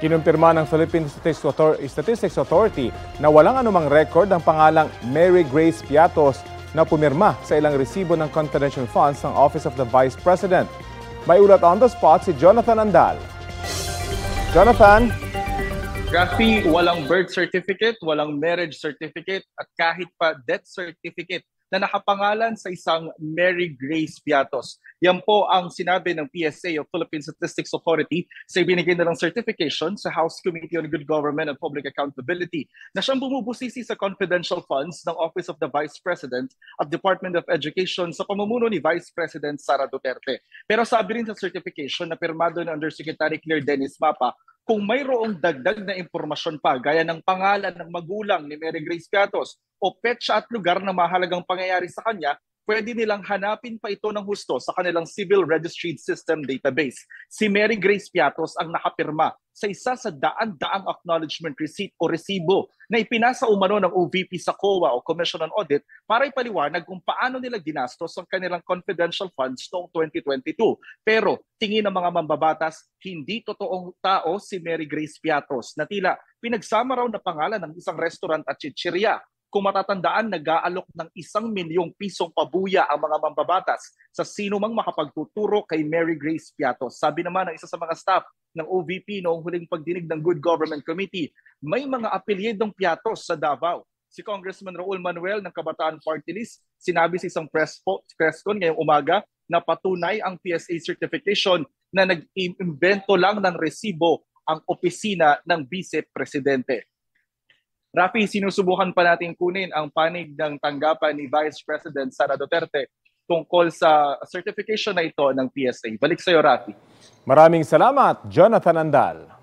Kinumpirma ng Philippine Statistics Authority na walang anumang record ang pangalang Mary Grace Piatos na pumirma sa ilang resibo ng confidential funds ng Office of the Vice President. May ulat on the spot si Jonathan Andal. Jonathan? Rafi, walang birth certificate, walang marriage certificate at kahit pa death certificate na nakapangalan sa isang Mary Grace Piatos. Yan po ang sinabi ng PSA o Philippine Statistics Authority sa ibinigay nilang certification sa House Committee on Good Government and Public Accountability na siyang bumubusisi sa confidential funds ng Office of the Vice President at Department of Education sa pamumuno ni Vice President Sara Duterte. Pero sabi rin sa certification na pirmado ni Undersecretary Claire Dennis Mapa, kung mayroong dagdag na impormasyon pa gaya ng pangalan ng magulang ni Mary Grace Piatos o petsa at lugar na mahalagang pangyayari sa kanya, pwede nilang hanapin pa ito ng husto sa kanilang Civil Registry System database. Si Mary Grace Piatos ang nakapirma sa isa sa daan-daang acknowledgement receipt o resibo na ipinasa umano ng OVP sa COA o Commission on Audit para ipaliwanag kung paano nila ginastos ang kanilang confidential funds noong 2022. Pero tingin ng mga mambabatas, hindi totoong tao si Mary Grace Piatos na tila pinagsama raw na pangalan ng isang restaurant at chichirya. Kung matatandaan, nag-aalok ng 1 milyong pisong pabuya ang mga mambabatas sa sino mang makapagtuturo kay Mary Grace Piatos. Sabi naman ng isa sa mga staff ng OVP noong huling pagdinig ng Good Government Committee, may mga apelyedong Piatos sa Davao. Si Congressman Raul Manuel ng Kabataan Party List, sinabi sa isang press con ngayong umaga na patunay ang PSA certification na nag-imbento lang ng resibo ang opisina ng Vice Presidente. Rafi, sinusubukan pa natin kunin ang panig ng tanggapan ni Vice President Sara Duterte tungkol sa certification na ito ng PSA. Balik sa iyo, Rafi. Maraming salamat, Jonathan Andal.